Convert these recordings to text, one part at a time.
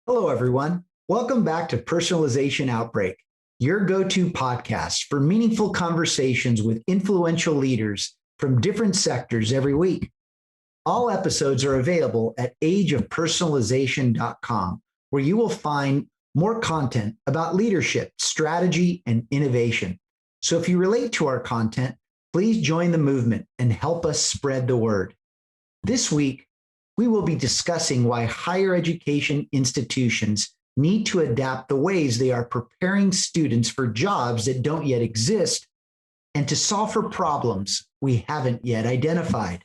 Hello, everyone. Welcome back to Personalization Outbreak, your go-to podcast for meaningful conversations with influential leaders from different sectors every week. All episodes are available at ageofpersonalization.com, where you will find more content about leadership, strategy, and innovation. So if you relate to our content, please join the movement and help us spread the word. This week, we will be discussing why higher education institutions need to adapt the ways they are preparing students for jobs that don't yet exist and to solve for problems we haven't yet identified.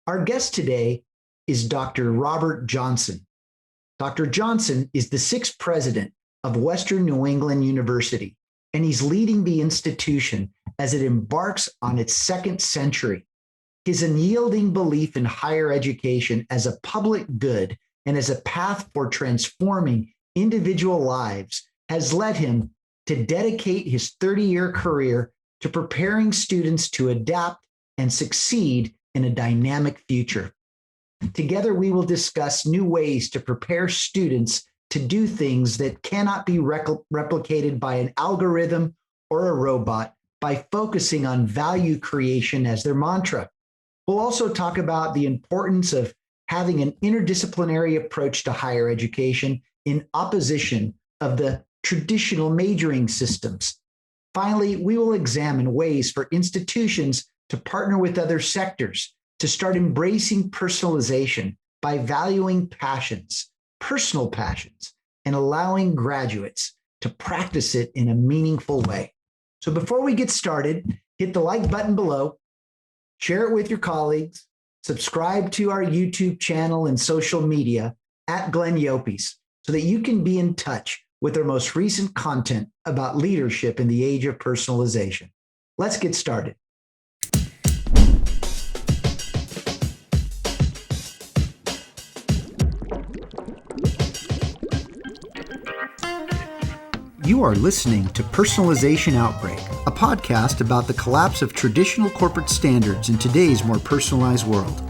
Our guest today is Dr. Robert Johnson. Dr. Johnson is the sixth president of Western New England University, and he's leading the institution as it embarks on its second century. His unyielding belief in higher education as a public good and as a path for transforming individual lives has led him to dedicate his 30-year career to preparing students to adapt and succeed in a dynamic future. Together, we will discuss new ways to prepare students to do things that cannot be replicated by an algorithm or a robot by focusing on value creation as their mantra. We'll also talk about the importance of having an interdisciplinary approach to higher education in opposition of the traditional majoring systems. Finally, we will examine ways for institutions to partner with other sectors to start embracing personalization by valuing passions, personal passions, and allowing graduates to practice it in a meaningful way. So before we get started, hit the like button below. Share it with your colleagues, subscribe to our YouTube channel and social media at Glenn Yopes so that you can be in touch with our most recent content about leadership in the age of personalization. Let's get started. You are listening to Personalization Outbreak, a podcast about the collapse of traditional corporate standards in today's more personalized world.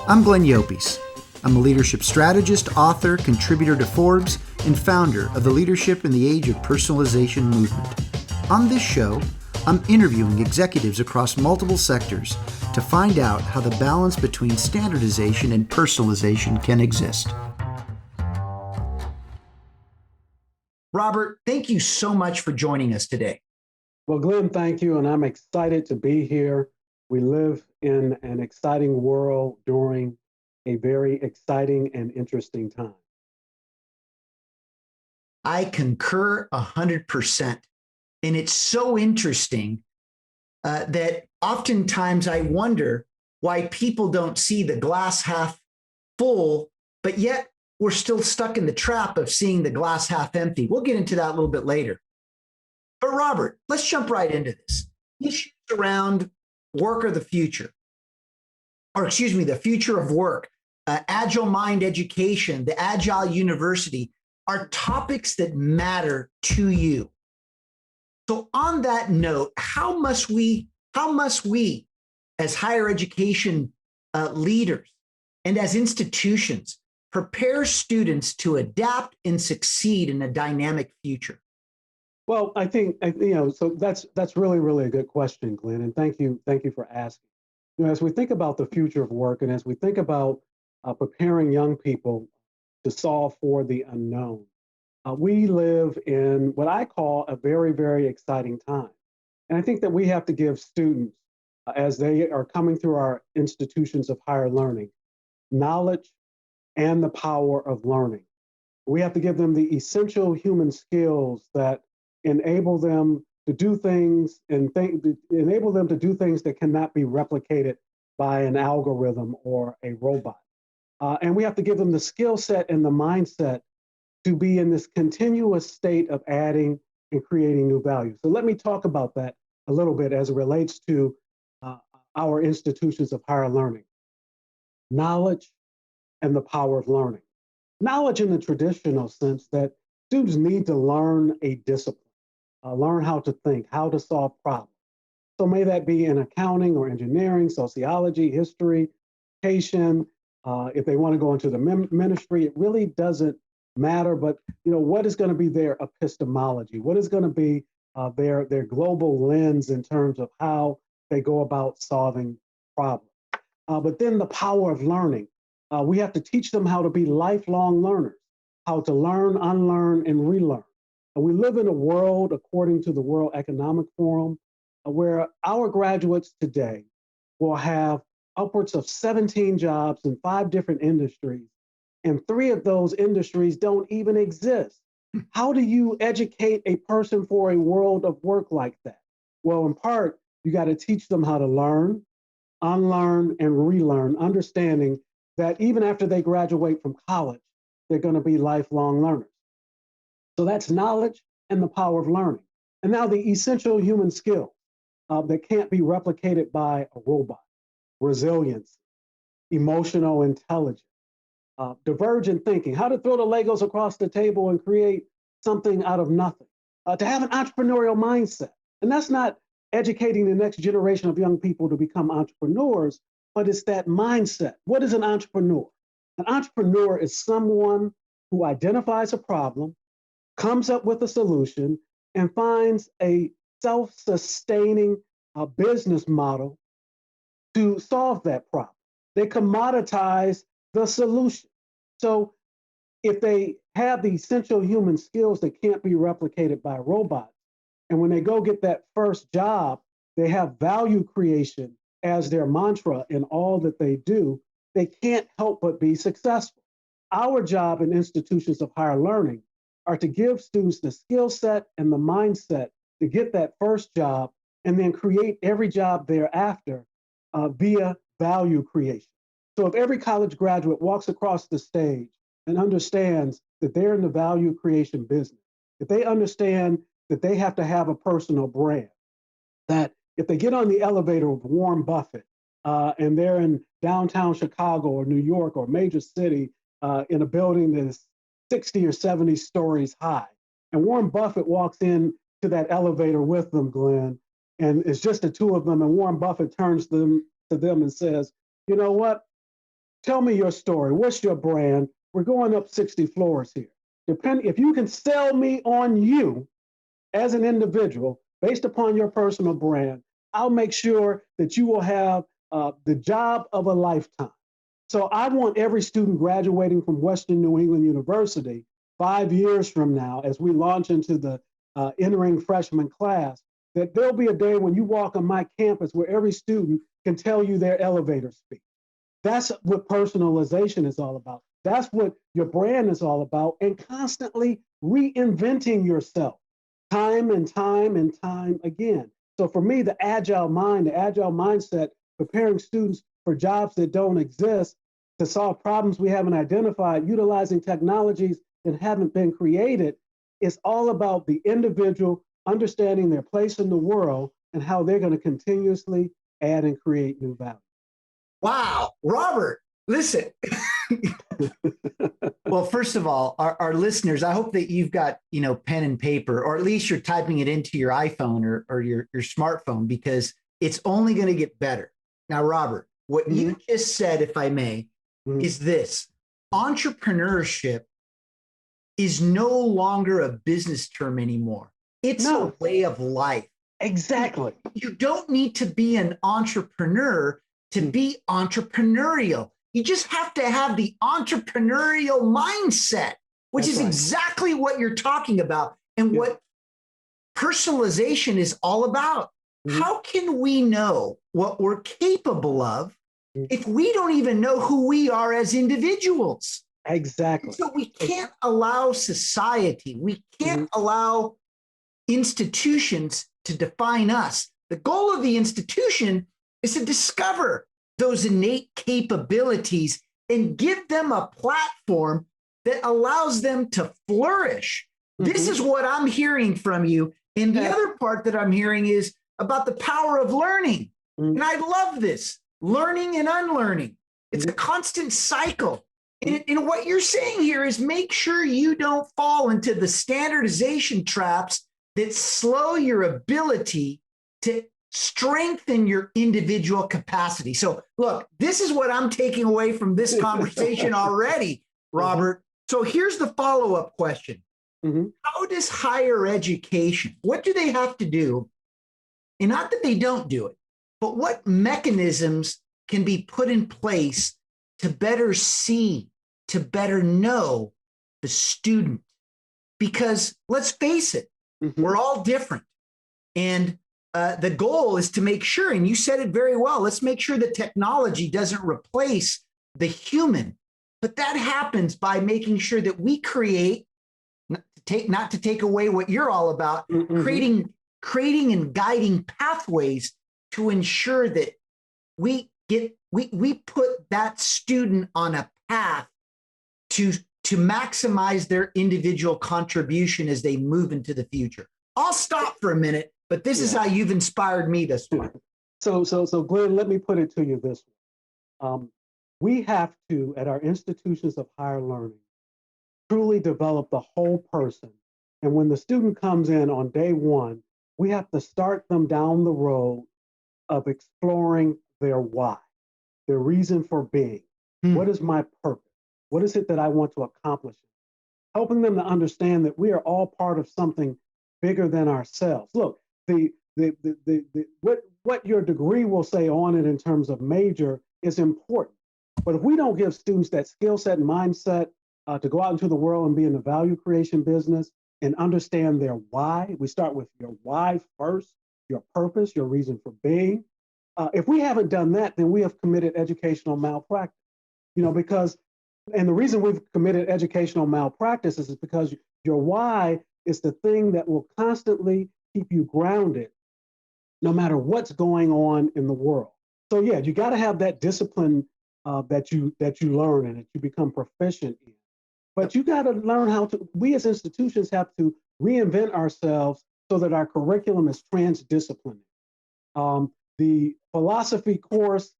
I'm Glenn Yopes. I'm a leadership strategist, author, contributor to Forbes, and founder of the Leadership in the Age of Personalization movement. On this show, I'm interviewing executives across multiple sectors to find out how the balance between standardization and personalization can exist. Robert, thank you so much for joining us today. Well, Glenn, thank you. And I'm excited to be here. We live in an exciting world during a very exciting and interesting time. I concur 100%. And it's so interesting that oftentimes I wonder why people don't see the glass half full, but yet we're still stuck in the trap of seeing the glass half empty. We'll get into that a little bit later. But Robert, let's jump right into this. Issues around work of the future, the future of work, agile mind education, the agile university are topics that matter to you. So on that note, how must we as higher education leaders and as institutions prepare students to adapt and succeed in a dynamic future? Well, I think so. That's really a good question, Glenn, and thank you for asking. As we think about the future of work, and as we think about preparing young people to solve for the unknown, we live in what I call a very exciting time, and I think that we have to give students, as they are coming through our institutions of higher learning, knowledge and the power of learning. We have to give them the essential human skills that enable them to do things that cannot be replicated by an algorithm or a robot. And we have to give them the skill set and the mindset to be in this continuous state of adding and creating new value. So let me talk about that a little bit as it relates to our institutions of higher learning. Knowledge and the power of learning. Knowledge in the traditional sense that students need to learn a discipline, learn how to think, how to solve problems. So may that be in accounting or engineering, sociology, history, education. If they want to go into the ministry, it really doesn't matter, but what is going to be their epistemology? What is going to be their global lens in terms of how they go about solving problems? But then the power of learning. We have to teach them how to be lifelong learners, how to learn, unlearn, and relearn. And we live in a world, according to the World Economic Forum, where our graduates today will have upwards of 17 jobs in 5 different industries, and 3 of those industries don't even exist. How do you educate a person for a world of work like that? Well, in part, you got to teach them how to learn, unlearn, and relearn, understanding that even after they graduate from college, they're going to be lifelong learners. So that's knowledge and the power of learning. And now the essential human skills that can't be replicated by a robot: resilience, emotional intelligence, divergent thinking, how to throw the Legos across the table and create something out of nothing, to have an entrepreneurial mindset. And that's not educating the next generation of young people to become entrepreneurs, but it's that mindset. What is an entrepreneur? An entrepreneur is someone who identifies a problem, comes up with a solution, and finds a self-sustaining business model to solve that problem. They commoditize the solution. So if they have the essential human skills that can't be replicated by robots, and when they go get that first job, they have value creation as their mantra in all that they do, they can't help but be successful. Our job in institutions of higher learning are to give students the skill set and the mindset to get that first job and then create every job thereafter via value creation. So if every college graduate walks across the stage and understands that they're in the value creation business, if they understand that they have to have a personal brand, that if they get on the elevator with Warren Buffett and they're in downtown Chicago or New York or a major city in a building that is 60 or 70 stories high, and Warren Buffett walks in to that elevator with them, Glenn, and it's just the two of them, and Warren Buffett turns to them and says, you know what? Tell me your story. What's your brand? We're going up 60 floors here. If you can sell me on you as an individual based upon your personal brand, I'll make sure that you will have the job of a lifetime. So I want every student graduating from Western New England University 5 years from now, as we launch into the entering freshman class, that there'll be a day when you walk on my campus where every student can tell you their elevator speech. That's what personalization is all about. That's what your brand is all about, and constantly reinventing yourself time and time and time again. So for me, the agile mind, the agile mindset, preparing students for jobs that don't exist, to solve problems we haven't identified, utilizing technologies that haven't been created, is all about the individual understanding their place in the world and how they're going to continuously add and create new value. Wow, Robert, listen. Well, first of all, our listeners, I hope that you've got, pen and paper, or at least you're typing it into your iPhone or your smartphone, because it's only going to get better. Now, Robert, what you just said, if I may, is this: entrepreneurship is no longer a business term anymore. It's a way of life. Exactly. You don't need to be an entrepreneur to be entrepreneurial. You just have to have the entrepreneurial mindset, which is exactly what you're talking about and what personalization is all about. How can we know what we're capable of if we don't even know who we are as individuals? Exactly. So we can't allow society, we can't allow institutions to define us. The goal of the institution is to discover those innate capabilities and give them a platform that allows them to flourish. This is what I'm hearing from you. And the other part that I'm hearing is about the power of learning. And I love this, learning and unlearning. It's a constant cycle. And what you're saying here is make sure you don't fall into the standardization traps that slow your ability to strengthen your individual capacity. So look, this is what I'm taking away from this conversation already, Robert. So here's the follow-up question. Mhm. How does higher education, what do they have to do? And not that they don't do it, but what mechanisms can be put in place to better see, to better know the student? Because let's face it, we're all different. And the goal is to make sure, and you said it very well, let's make sure that technology doesn't replace the human. But that happens by making sure that we create, not to take away what you're all about, creating and guiding pathways to ensure that we put that student on a path to maximize their individual contribution as they move into the future. I'll stop for a minute, but this is how you've inspired me this far. So Glenn, let me put it to you this way. We have to, at our institutions of higher learning, truly develop the whole person. And when the student comes in on day one, we have to start them down the road of exploring their why, their reason for being. What is my purpose? What is it that I want to accomplish? Helping them to understand that we are all part of something bigger than ourselves. Look, what your degree will say on it in terms of major is important. But if we don't give students that skill set and mindset to go out into the world and be in the value creation business and understand their why, we start with your why first, your purpose, your reason for being. If we haven't done that, then we have committed educational malpractice. Because, and the reason we've committed educational malpractice is because your why is the thing that will constantly keep you grounded no matter what's going on in the world. So yeah, you got to have that discipline that you learn and that you become proficient in. But you got to learn how to, we as institutions have to reinvent ourselves so that our curriculum is transdisciplinary. The philosophy course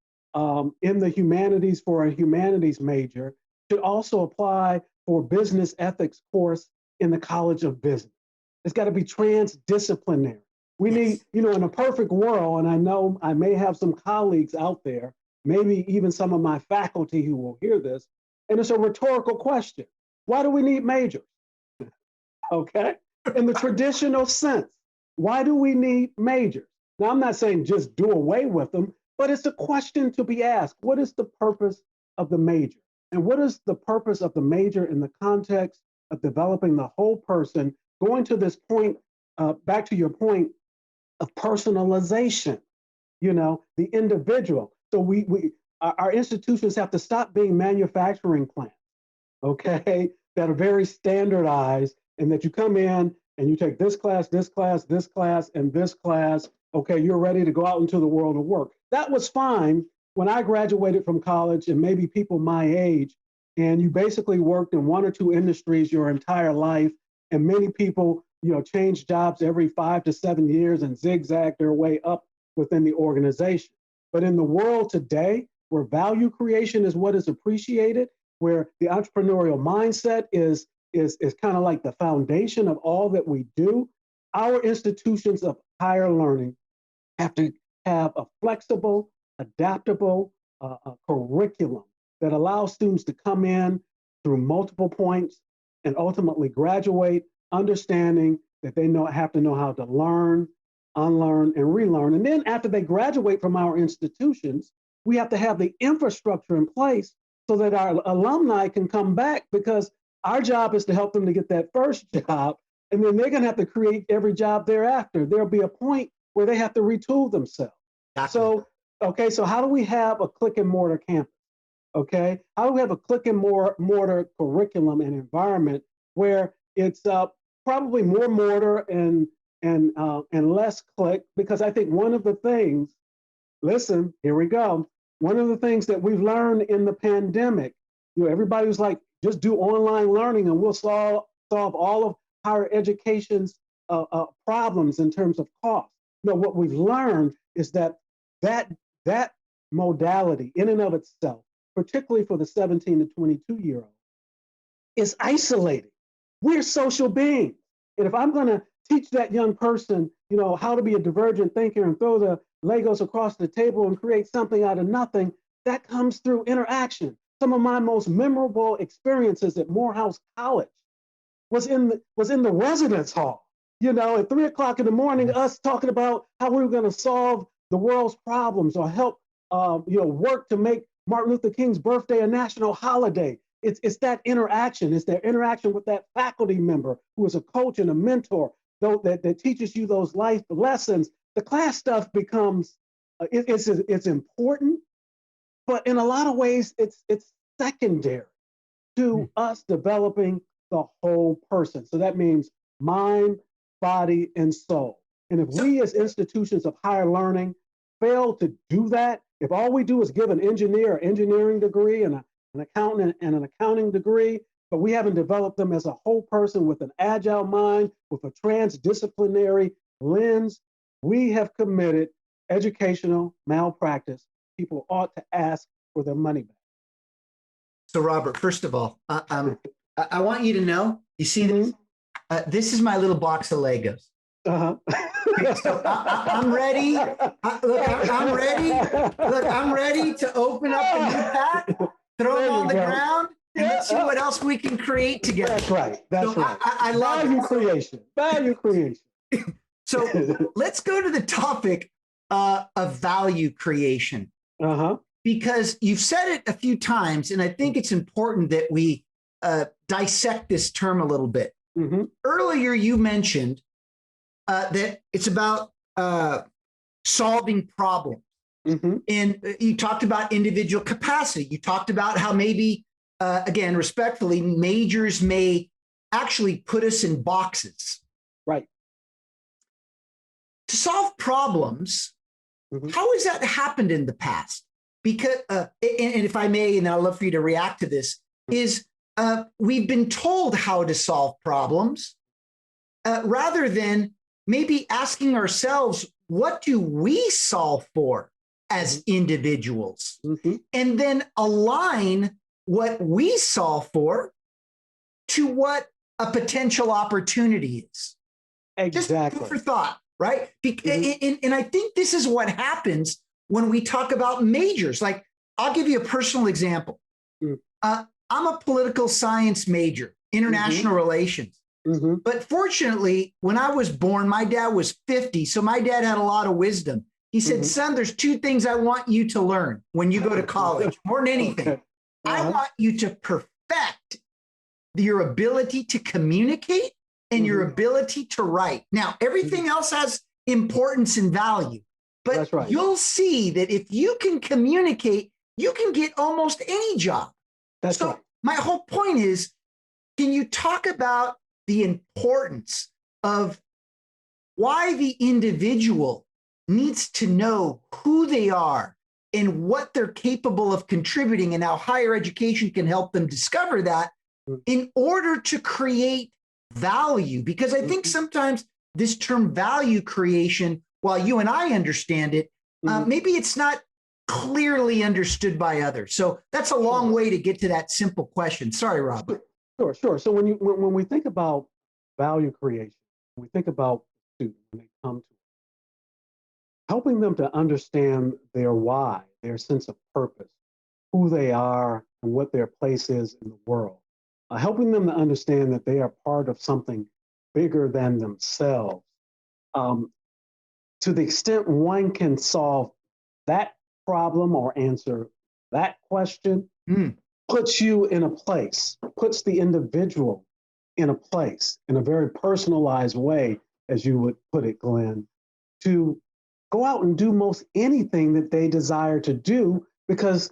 in the humanities for a humanities major should also apply for business ethics course in the College of Business. It's got to be transdisciplinary. We need, in a perfect world, and I know I may have some colleagues out there, maybe even some of my faculty who will hear this, and it's a rhetorical question. Why do we need majors? Okay? In the traditional sense, why do we need majors? Now, I'm not saying just do away with them, but it's a question to be asked. What is the purpose of the major? And what is the purpose of the major in the context of developing the whole person, going to this point, back to your point of personalization, the individual. So our institutions have to stop being manufacturing plants, okay, that are very standardized, and that you come in and you take this class, this class, this class, and this class. Okay, you're ready to go out into the world of work. That was fine when I graduated from college, and maybe people my age, and you basically worked in one or two industries your entire life, and many people, change jobs every 5 to 7 years and zigzag their way up within the organization. But in the world today, where value creation is what is appreciated, where the entrepreneurial mindset is kind of like the foundation of all that we do, our institutions of higher learning have to have a flexible, adaptable curriculum that allows students to come in through multiple points and ultimately graduate understanding that they have to know how to learn, unlearn, and relearn. And then after they graduate from our institutions, we have to have the infrastructure in place so that our alumni can come back, because our job is to help them to get that first job, and then they're going to have to create every job thereafter. There'll be a point where they have to retool themselves. Exactly. So how do we have a click and mortar campus? Okay, how do we have a click and mortar curriculum and environment where it's probably more mortar and less click? Because I think one of the things, listen, here we go. One of the things that we've learned in the pandemic, everybody was like, just do online learning and we'll solve all of higher education's problems in terms of cost. No, what we've learned is that modality in and of itself, particularly for the 17 to 22-year-old, is isolating. We're social beings. And if I'm going to teach that young person, how to be a divergent thinker and throw the Legos across the table and create something out of nothing, that comes through interaction. Some of my most memorable experiences at Morehouse College was in the residence hall. At 3 o'clock in the morning, us talking about how we were going to solve the world's problems or help, work to make Martin Luther King's birthday a national holiday. It's that interaction. It's their interaction with that faculty member who is a coach and a mentor, though that teaches you those life lessons. The class stuff becomes it's important, but in a lot of ways it's secondary to us developing the whole person. So that means mind, body, and soul. And if we as institutions of higher learning fail to do that, if all we do is give an engineer an engineering degree and an accountant and an accounting degree, but we haven't developed them as a whole person with an agile mind, with a transdisciplinary lens, we have committed educational malpractice. People ought to ask for their money back. So, Robert, first of all, I want you to know, you see this? This is my little box of Legos. Uh-huh. So I'm ready. I'm ready. Look, I'm ready to open up a new pack, throw them on the ground, and let's see what else we can create together. That's right. That's right. I love value creation. Value creation. So let's go to the topic of value creation. Uh-huh. Because you've said it a few times, and I think it's important that we dissect this term a little bit. Mm-hmm. Earlier, you mentioned that it's about solving problems. Mm-hmm. And you talked about individual capacity. You talked about how maybe, again, respectfully, majors may actually put us in boxes. Right. To solve problems, how has that happened in the past? Because, and if I may, and I'd love for you to react to this, is we've been told how to solve problems rather than maybe asking ourselves, what do we solve for as individuals? And then align what we solve for to what a potential opportunity is. Exactly. Just food for thought, right? And I think this is what happens when we talk about majors. Like, I'll give you a personal example. I'm a political science major, international relations. But fortunately, when I was born, my dad was 50. So my dad had a lot of wisdom. He said, son, there's two things I want you to learn when you go to college, more than anything. Okay. I want you to perfect your ability to communicate and your ability to write. Now, everything else has importance and value. But That's right. You'll see that if you can communicate, you can get almost any job. That's right. My whole point is, can you talk about the importance of why the individual needs to know who they are and what they're capable of contributing, and how higher education can help them discover that in order to create value? Because I think sometimes this term value creation, while you and I understand it, maybe it's not clearly understood by others. So that's a long way to get to that simple question. Sorry, Robert. Sure. So when we think about value creation, when we think about students when they come to us, helping them to understand their why, their sense of purpose, who they are, and what their place is in the world, helping them to understand that they are part of something bigger than themselves. To the extent one can solve that problem or answer that question, puts you in a place, puts the individual in a place in a very personalized way, as you would put it, Glenn, to go out and do most anything that they desire to do, because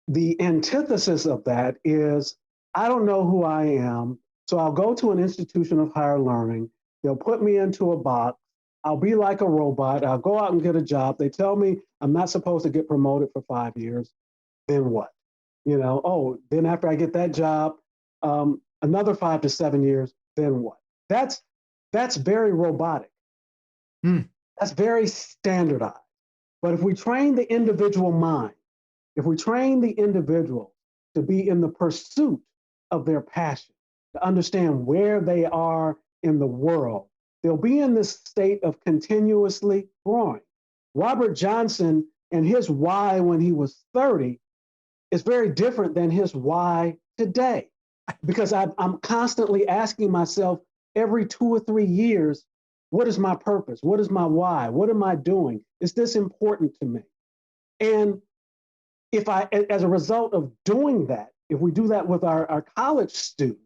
the antithesis of that is, I don't know who I am, so I'll go to an institution of higher learning. They'll put me into a box. I'll be like a robot. I'll go out and get a job. They tell me I'm not supposed to get promoted for 5 years. Then what? Then after I get that job, another 5 to 7 years, then what? That's very robotic. That's very standardized. But if we train the individual mind, if we train the individual to be in the pursuit of their passion, to understand where they are in the world, they'll be in this state of continuously growing. Robert Johnson and his why when he was 30 is very different than his why today. Because I'm constantly asking myself every 2 or 3 years, what is my purpose? What is my why? What am I doing? Is this important to me? And if I, as a result of doing that, if we do that with our college students,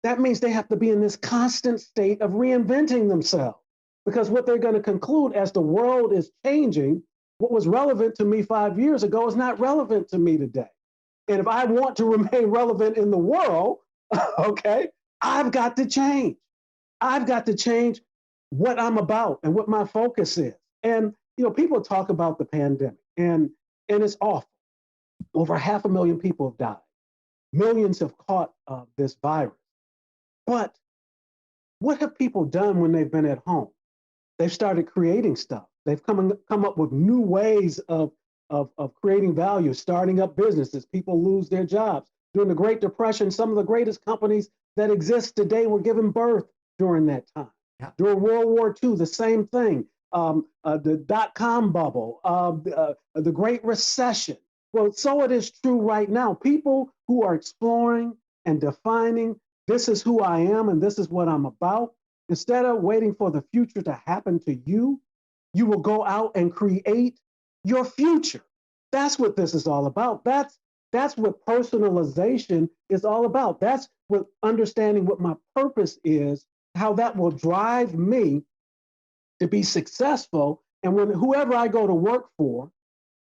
that means they have to be in this constant state of reinventing themselves. Because what they're going to conclude as the world is changing, what was relevant to me 5 years ago is not relevant to me today. And if I want to remain relevant in the world, okay, I've got to change. I've got to change what I'm about and what my focus is. And people talk about the pandemic, and it's awful. Over 500,000 people have died. Millions have caught this virus. But what have people done when they've been at home? They've started creating stuff. They've come up with new ways of creating value, starting up businesses. People lose their jobs. During the Great Depression, some of the greatest companies that exist today were given birth during that time. Yeah. During World War II, the same thing. The dot-com bubble, the Great Recession. Well, so it is true right now. People who are exploring and defining, this is who I am and this is what I'm about, instead of waiting for the future to happen to you, you will go out and create your future. That's what this is all about. That's what personalization is all about. That's what understanding what my purpose is, how that will drive me to be successful. And when whoever I go to work for,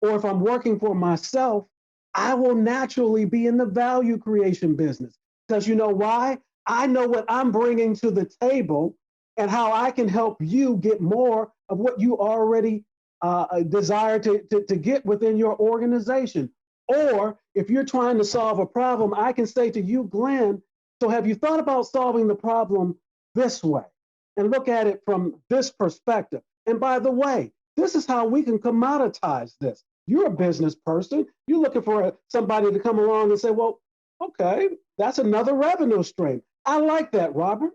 or if I'm working for myself, I will naturally be in the value creation business. Because you know why? I know what I'm bringing to the table and how I can help you get more of what you already desire to get within your organization. Or if you're trying to solve a problem, I can say to you, Glenn, so have you thought about solving the problem this way? And look at it from this perspective. And by the way, this is how we can commoditize this. You're a business person. You're looking for somebody to come along and say, well, okay, that's another revenue stream. I like that, Robert.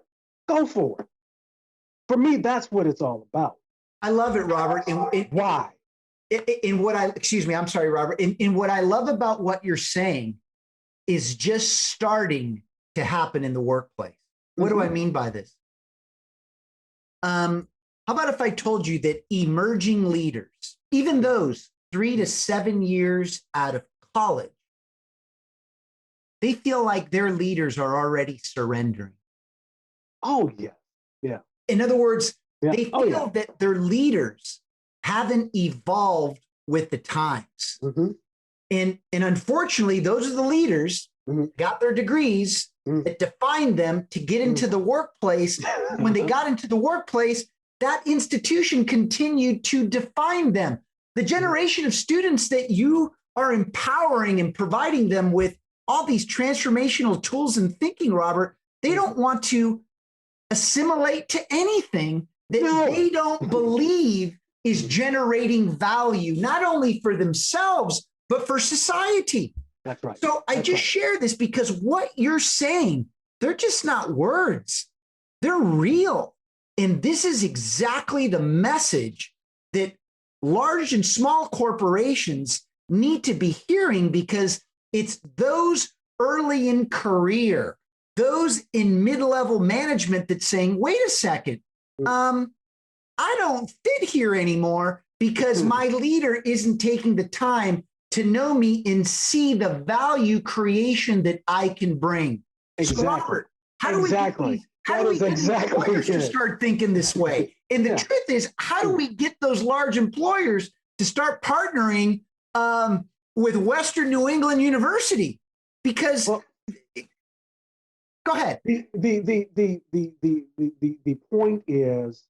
Go for it. For me, that's what it's all about. I love it, Robert. Why? I'm sorry, Robert. In what I love about what you're saying is just starting to happen in the workplace. What do I mean by this? How about if I told you that emerging leaders, even those 3 to 7 years out of college, they feel like their leaders are already surrendering. Oh, yeah. Yeah. In other words, they feel that their leaders haven't evolved with the times. And unfortunately, those are the leaders got their degrees that defined them to get into the workplace. When they got into the workplace, that institution continued to define them. The generation of students that you are empowering and providing them with all these transformational tools and thinking, Robert, they don't want to assimilate to anything that they don't believe is generating value, not only for themselves, but for society. That's right. So I just share this because what you're saying, they're just not words. They're real. And this is exactly the message that large and small corporations need to be hearing, because it's those early in career, those in mid-level management that's saying, wait a second, I don't fit here anymore because my leader isn't taking the time to know me and see the value creation that I can bring. Exactly. So Robert, how do we get employers to start thinking this way? And the truth is, how do we get those large employers to start partnering with Western New England University? Because go ahead. The point is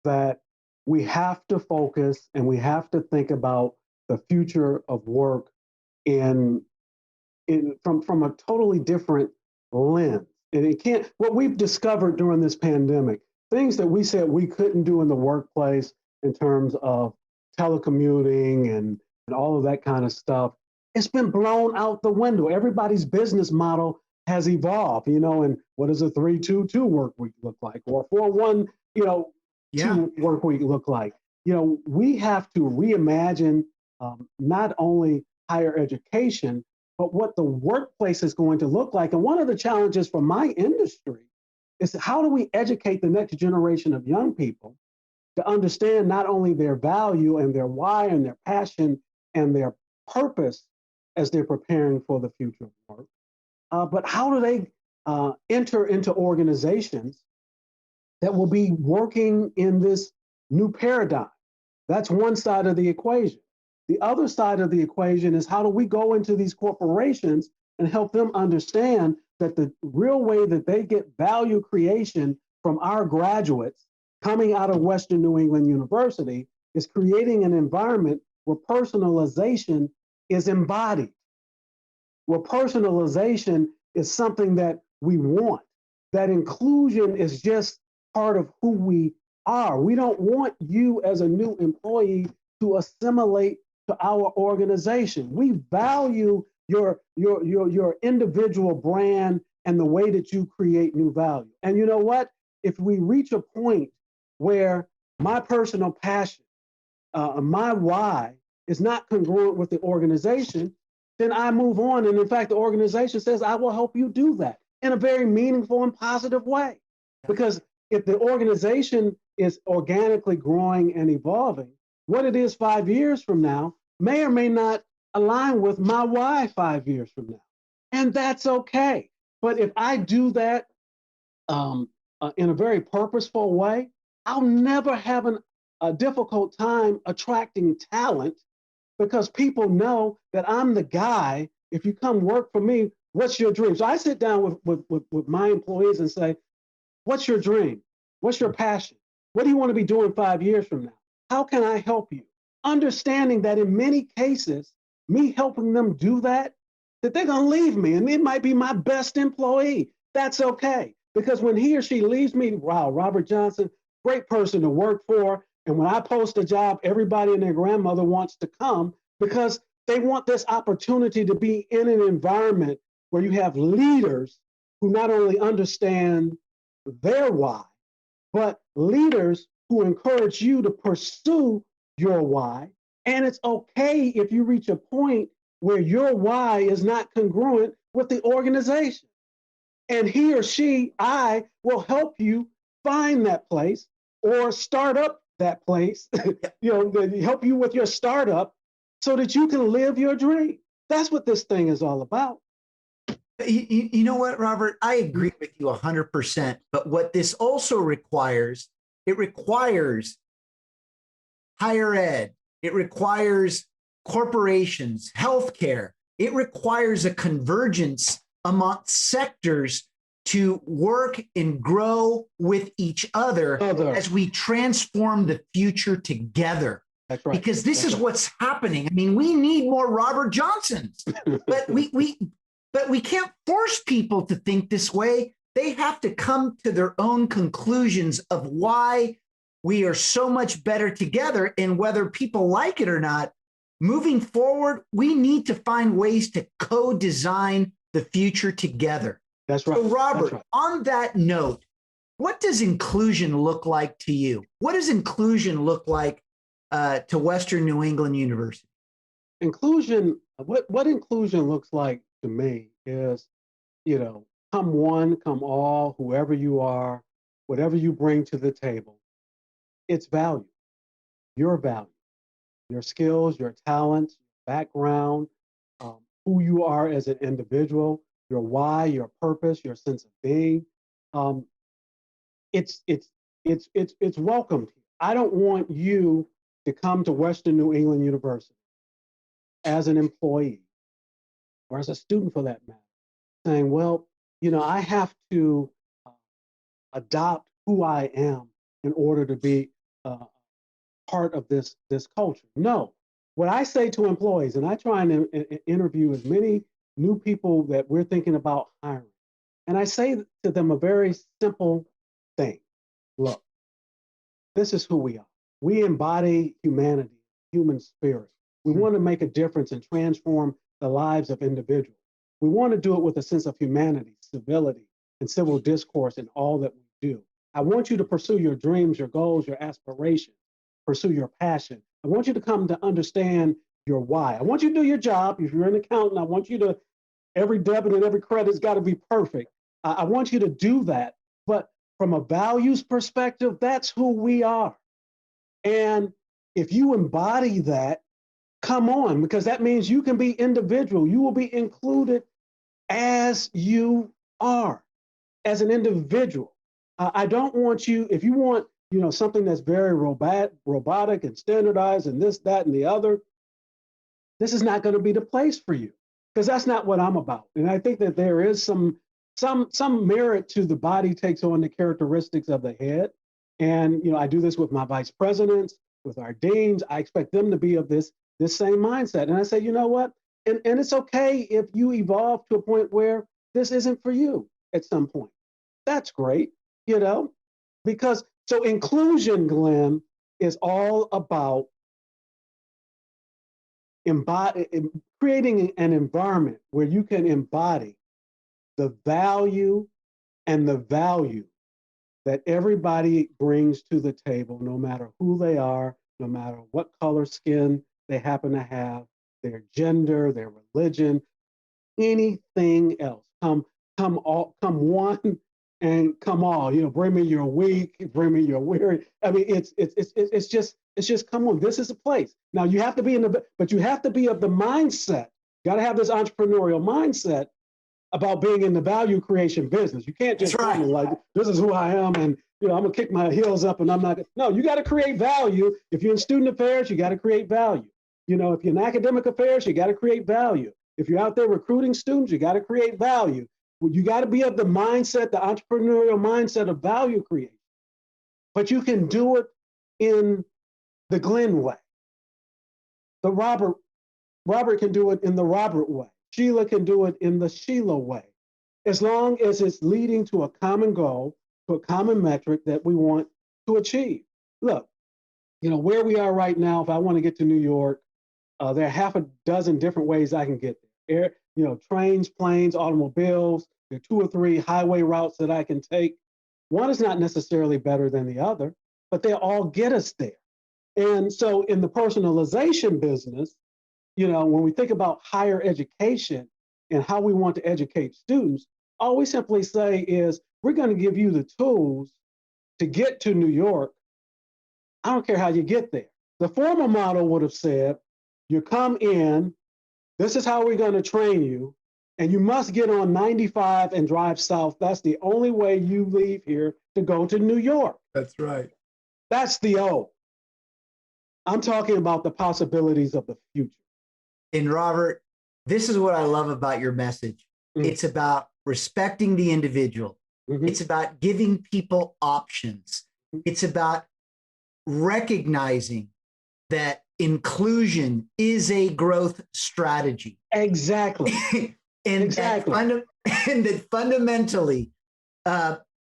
that we have to focus and we have to think about the future of work from a totally different lens. And it can't, what we've discovered during this pandemic, things that we said we couldn't do in the workplace in terms of telecommuting and all of that kind of stuff, it's been blown out the window. Everybody's business model has evolved, and what does a 3-2-2 work week look like? Or 4-1, 2 work week look like? We have to reimagine not only higher education, but what the workplace is going to look like. And one of the challenges for my industry is how do we educate the next generation of young people to understand not only their value and their why and their passion and their purpose as they're preparing for the future of work, but how do they enter into organizations that will be working in this new paradigm? That's one side of the equation. The other side of the equation is how do we go into these corporations and help them understand that the real way that they get value creation from our graduates coming out of Western New England University is creating an environment where personalization is embodied, where personalization is something that we want, that inclusion is just part of who we are. We don't want you as a new employee to assimilate to our organization. We value your individual brand and the way that you create new value. And you know what? If we reach a point where my personal passion, my why is not congruent with the organization, then I move on. And in fact, the organization says, I will help you do that in a very meaningful and positive way. Because if the organization is organically growing and evolving, what it is 5 years from now may or may not align with my why 5 years from now. And that's okay. But if I do that in a very purposeful way, I'll never have a difficult time attracting talent because people know that I'm the guy. If you come work for me, what's your dream? So I sit down with my employees and say, what's your dream? What's your passion? What do you want to be doing 5 years from now? How can I help you? Understanding that in many cases, me helping them do that they're going to leave me and it might be my best employee. That's okay. Because when he or she leaves me, wow, Robert Johnson, great person to work for. And when I post a job, everybody and their grandmother wants to come because they want this opportunity to be in an environment where you have leaders who not only understand their why, but leaders who encourage you to pursue your why. And it's okay if you reach a point where your why is not congruent with the organization. And he or she, I, will help you find that place or start up that place, help you with your startup so that you can live your dream. That's what this thing is all about. You know what, Robert? I agree with you 100%. But what this also requires, it requires higher ed. It requires corporations, healthcare. It requires a convergence among sectors to work and grow with each other as we transform the future together. That's right. Because this is what's happening. I mean, we need more Robert Johnsons, but we can't force people to think this way. They have to come to their own conclusions of why we are so much better together, and whether people like it or not, moving forward, we need to find ways to co-design the future together. That's right. So, Robert, on that note, what does inclusion look like to you? What does inclusion look like to Western New England University? Inclusion, what inclusion looks like to me is, come one, come all, whoever you are, whatever you bring to the table, it's value, your skills, your talents, background, who you are as an individual, your why, your purpose, your sense of being. It's welcomed. I don't want you to come to Western New England University as an employee or as a student for that matter, saying, well, I have to adopt who I am in order to be part of this culture. No. What I say to employees, and I try and interview as many new people that we're thinking about hiring, and I say to them a very simple thing. Look, this is who we are. We embody humanity, human spirit. We want to make a difference and transform the lives of individuals. We want to do it with a sense of humanity, civility, and civil discourse in all that we do. I want you to pursue your dreams, your goals, your aspirations, pursue your passion. I want you to come to understand your why. I want you to do your job. If you're an accountant, I want you to, every debit and every credit's got to be perfect. I want you to do that. But from a values perspective, that's who we are. And if you embody that, come on, because that means you can be individual. You will be included as you are, as an individual. I don't want you, if you want, something that's very robotic and standardized and this, that, and the other, this is not going to be the place for you, because that's not what I'm about. And I think that there is some merit to the body takes on the characteristics of the head. And I do this with my vice presidents, with our deans. I expect them to be of this same mindset. And I say, you know what? And it's okay if you evolve to a point where this isn't for you at some point. That's great, because so inclusion, Glenn, is all about creating an environment where you can embody the value and the value that everybody brings to the table, no matter who they are, no matter what color skin they happen to have, their gender, their religion, anything else. Come one and come all. Bring me your weak, bring me your weary. I mean, it's just come on. This is a place. Now you have to be but you have to be of the mindset. You got to have this entrepreneurial mindset about being in the value creation business. You can't just come like, this is who I am, and I'm gonna kick my heels up, and I'm not. No, you got to create value. If you're in student affairs, you got to create value. If you're in academic affairs, you got to create value. If you're out there recruiting students, you got to create value. You got to be of the mindset, the entrepreneurial mindset of value creation. But you can do it in the Glenn way. The Robert can do it in the Robert way. Sheila can do it in the Sheila way, as long as it's leading to a common goal, to a common metric that we want to achieve. Look, where we are right now, if I want to get to New York, there are half a dozen different ways I can get there. Trains, planes, automobiles. There are 2 or 3 highway routes that I can take. One is not necessarily better than the other, but they all get us there. And so in the personalization business, when we think about higher education and how we want to educate students, all we simply say is, we're going to give you the tools to get to New York. I don't care how you get there. The former model would have said, you come in, this is how we're going to train you, and you must get on 95 and drive south. That's the only way you leave here to go to New York. That's right. That's the old. I'm talking about the possibilities of the future. And Robert, this is what I love about your message. Mm-hmm. It's about respecting the individual. Mm-hmm. It's about giving people options. Mm-hmm. It's about recognizing that inclusion is a growth strategy. Exactly. Exactly. And that fundamentally,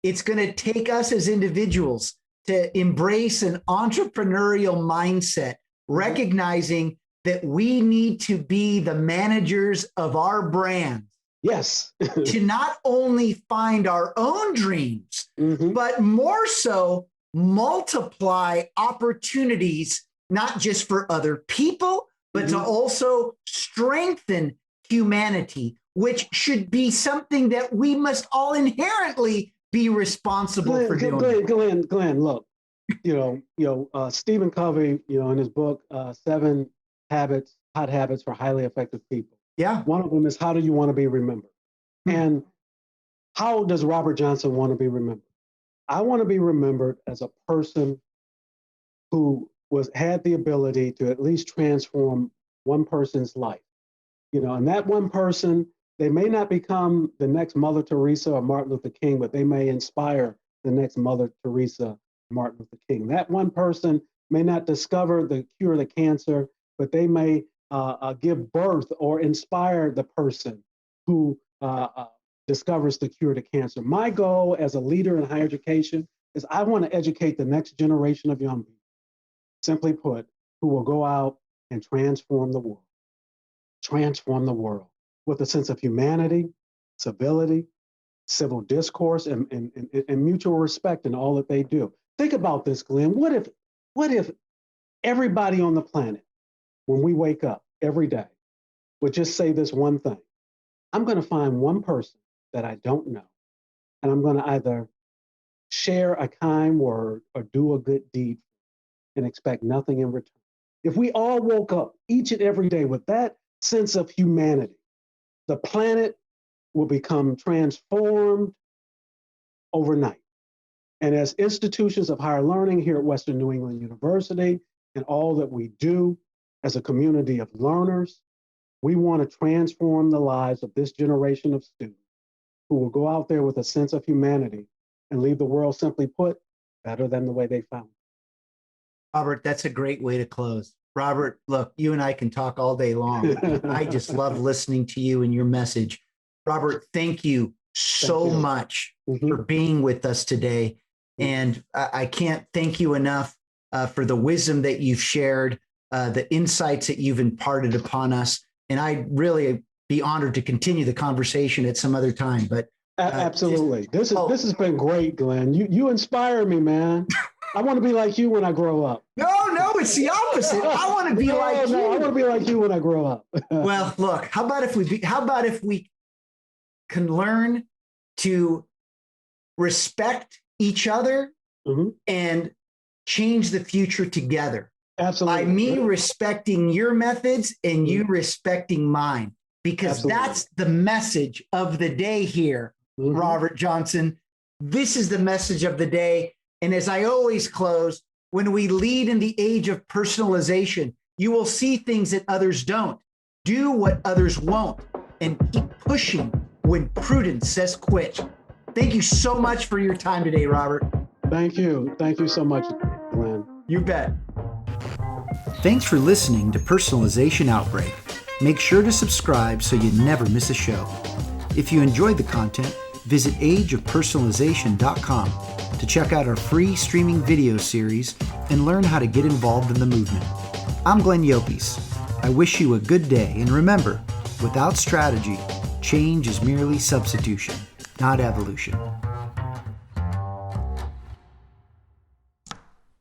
it's going to take us as individuals to embrace an entrepreneurial mindset, recognizing that we need to be the managers of our brands. Yes. To not only find our own dreams, but more so multiply opportunities, not just for other people, but to also strengthen humanity, which should be something that we must all inherently be responsible for doing. Glenn, look, Stephen Covey, in his book, 7 Hot Habits for Highly Effective People. Yeah. One of them is, how do you want to be remembered? And how does Robert Johnson want to be remembered? I want to be remembered as a person who had the ability to at least transform one person's life. And that one person, they may not become the next Mother Teresa or Martin Luther King, but they may inspire the next Mother Teresa, Martin Luther King. That one person may not discover the cure to cancer, but they may give birth or inspire the person who discovers the cure to cancer. My goal as a leader in higher education is I want to educate the next generation of young people, simply put, who will go out and transform the world with a sense of humanity, civility, civil discourse, and mutual respect in all that they do. Think about this, Glenn. What if everybody on the planet, when we wake up, every day would just say this one thing. I'm going to find one person that I don't know, and I'm going to either share a kind word or do a good deed and expect nothing in return. If we all woke up each and every day with that sense of humanity, the planet will become transformed overnight. And as institutions of higher learning here at Western New England University and all that we do as a community of learners, we want to transform the lives of this generation of students who will go out there with a sense of humanity and leave the world, simply put, better than the way they found it. Robert, that's a great way to close. Robert, look, you and I can talk all day long. I just love listening to you and your message. Robert, thank you so much for being with us today. And I can't thank you enough for the wisdom that you've shared, the insights that you've imparted upon us. And I'd really be honored to continue the conversation at some other time. But absolutely. This has been great, Glenn. You inspire me, man. I want to be like you when I grow up. No, it's the opposite. I want to be like you. I want to be like you when I grow up. Well, look, how about if we can learn to respect each other and change the future together? Absolutely. By me respecting your methods and you respecting mine, because that's the message of the day here, Robert Johnson. This is the message of the day. And as I always close, when we lead in the age of personalization, you will see things that others don't. Do what others won't and keep pushing when prudence says quit. Thank you so much for your time today, Robert. Thank you. Thank you so much, Glenn. You bet. Thanks for listening to Personalization Outbreak. Make sure to subscribe so you never miss a show. If you enjoyed the content, visit ageofpersonalization.com to check out our free streaming video series and learn how to get involved in the movement. I'm Glenn Yopes. I wish you a good day, and remember, without strategy, change is merely substitution, not evolution.